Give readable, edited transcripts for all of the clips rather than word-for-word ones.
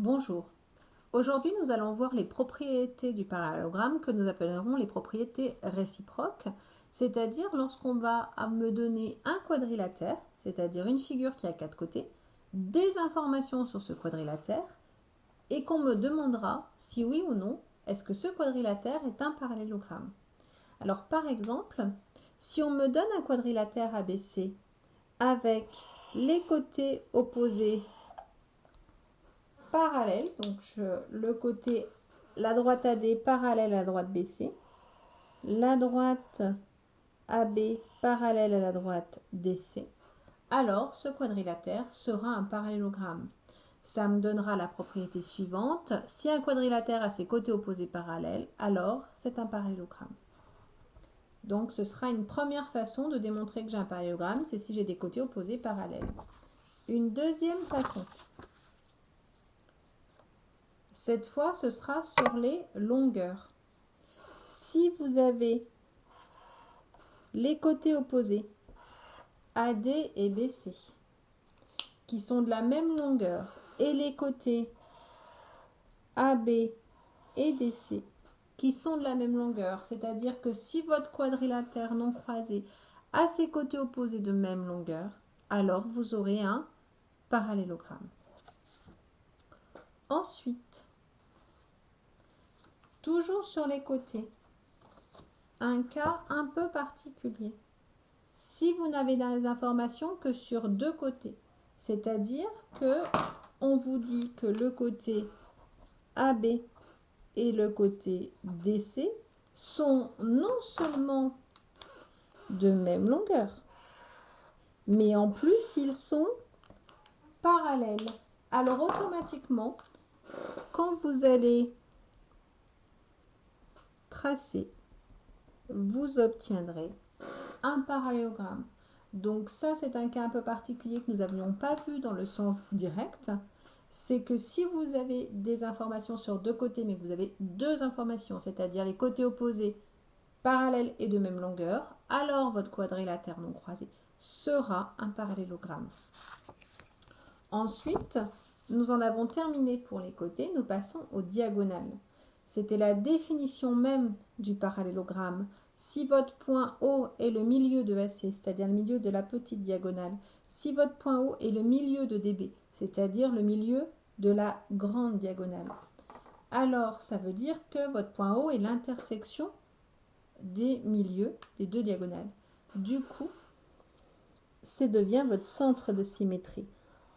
Bonjour. Aujourd'hui, nous allons voir les propriétés du parallélogramme que nous appellerons les propriétés réciproques, c'est-à-dire lorsqu'on va me donner un quadrilatère, c'est-à-dire une figure qui a quatre côtés, des informations sur ce quadrilatère et qu'on me demandera si oui ou non est-ce que ce quadrilatère est un parallélogramme. Alors par exemple, si on me donne un quadrilatère ABC avec les côtés opposés parallèles, donc le côté, la droite AD parallèle à la droite BC, la droite AB parallèle à la droite DC, alors ce quadrilatère sera un parallélogramme. Ça me donnera la propriété suivante. Si un quadrilatère a ses côtés opposés parallèles, alors c'est un parallélogramme. Donc ce sera une première façon de démontrer que j'ai un parallélogramme, c'est si j'ai des côtés opposés parallèles. Une deuxième façon, cette fois ce sera sur les longueurs. Si vous avez les côtés opposés AD et BC qui sont de la même longueur et les côtés AB et DC qui sont de la même longueur, c'est-à-dire que si votre quadrilatère non croisé a ses côtés opposés de même longueur, alors vous aurez un parallélogramme. Ensuite, toujours sur les côtés, un cas un peu particulier. Si vous n'avez des informations que sur deux côtés, c'est-à-dire que on vous dit que le côté AB et le côté DC sont non seulement de même longueur, mais en plus ils sont parallèles. Alors automatiquement, quand vous allez tracer, vous obtiendrez un parallélogramme. Donc ça, c'est un cas un peu particulier que nous n'avions pas vu dans le sens direct. C'est que si vous avez des informations sur deux côtés, mais que vous avez deux informations, c'est-à-dire les côtés opposés, parallèles et de même longueur, alors votre quadrilatère non croisé sera un parallélogramme. Ensuite, nous en avons terminé pour les côtés, nous passons aux diagonales. C'était la définition même du parallélogramme. Si votre point O est le milieu de AC, c'est-à-dire le milieu de la petite diagonale, si votre point O est le milieu de DB, c'est-à-dire le milieu de la grande diagonale, alors ça veut dire que votre point O est l'intersection des milieux des deux diagonales. Du coup, ça devient votre centre de symétrie.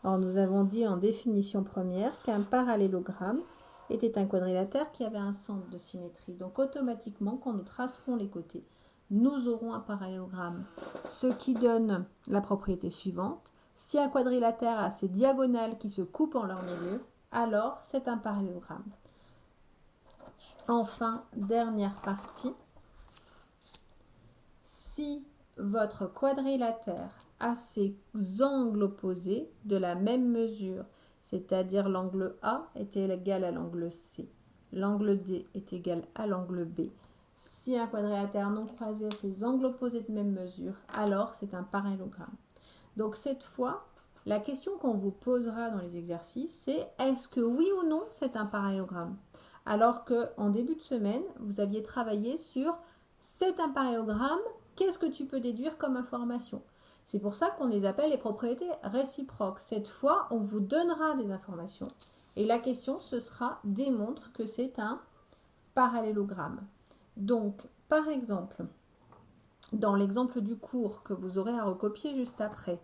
Or, nous avons dit en définition première qu'un parallélogramme était un quadrilatère qui avait un centre de symétrie. Donc, automatiquement, quand nous tracerons les côtés, nous aurons un parallélogramme. Ce qui donne la propriété suivante. Si un quadrilatère a ses diagonales qui se coupent en leur milieu, alors c'est un parallélogramme. Enfin, dernière partie. Si votre quadrilatère a ses angles opposés de la même mesure, c'est-à-dire l'angle A est égal à l'angle C, l'angle D est égal à l'angle B. Si un quadrilatère non croisé a ses angles opposés de même mesure, alors c'est un parallélogramme. Donc cette fois, la question qu'on vous posera dans les exercices, c'est est-ce que oui ou non c'est un parallélogramme? Alors qu'en début de semaine, vous aviez travaillé sur c'est un parallélogramme, qu'est-ce que tu peux déduire comme information? C'est pour ça qu'on les appelle les propriétés réciproques. Cette fois, on vous donnera des informations et la question, ce sera démontre que c'est un parallélogramme. Donc, par exemple, dans l'exemple du cours que vous aurez à recopier juste après,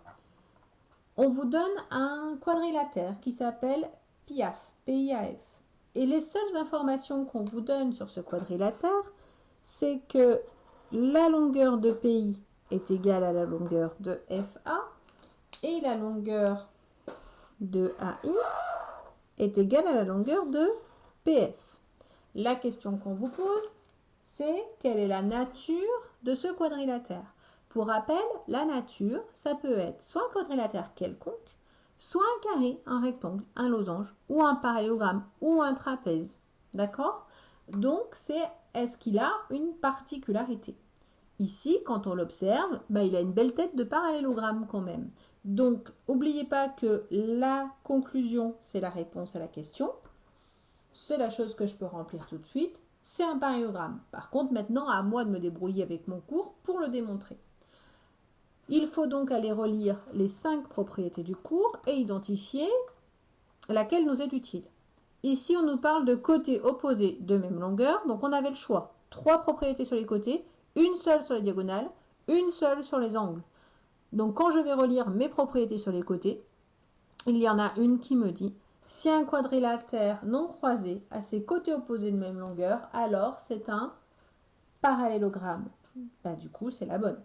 on vous donne un quadrilatère qui s'appelle PIAF, PIAF. Et les seules informations qu'on vous donne sur ce quadrilatère, c'est que la longueur de PI est égale à la longueur de FA et la longueur de AI est égale à la longueur de PF. La question qu'on vous pose, c'est quelle est la nature de ce quadrilatère? Pour rappel, la nature, ça peut être soit un quadrilatère quelconque, soit un carré, un rectangle, un losange, ou un parallélogramme, ou un trapèze. D'accord? Donc, c'est est-ce qu'il a une particularité? Ici, quand on l'observe, il a une belle tête de parallélogramme quand même. Donc, n'oubliez pas que la conclusion, c'est la réponse à la question. C'est la chose que je peux remplir tout de suite. C'est un parallélogramme. Par contre, maintenant, à moi de me débrouiller avec mon cours pour le démontrer. Il faut donc aller relire les 5 propriétés du cours et identifier laquelle nous est utile. Ici, on nous parle de côtés opposés de même longueur, donc on avait le choix. 3 propriétés sur les côtés, une seule sur les diagonales, une seule sur les angles. Donc quand je vais relire mes propriétés sur les côtés, il y en a une qui me dit si un quadrilatère non croisé a ses côtés opposés de même longueur, alors c'est un parallélogramme. Bah, du coup, c'est la bonne.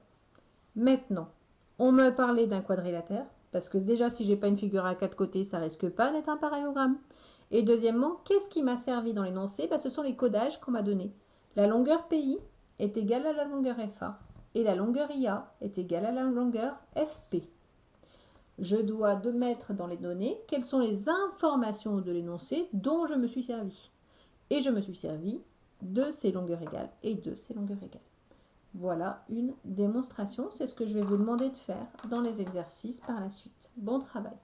Maintenant, on me parlait d'un quadrilatère, parce que déjà, si j'ai pas une figure à 4 côtés, ça risque pas d'être un parallélogramme. Et deuxièmement, qu'est-ce qui m'a servi dans l'énoncé? Bah, ce sont les codages qu'on m'a donnés. La longueur PI est égale à la longueur FA, et la longueur IA est égale à la longueur FP. Je dois mettre dans les données quelles sont les informations de l'énoncé dont je me suis servi. Et je me suis servi de ces longueurs égales et de ces longueurs égales. Voilà une démonstration, c'est ce que je vais vous demander de faire dans les exercices par la suite. Bon travail!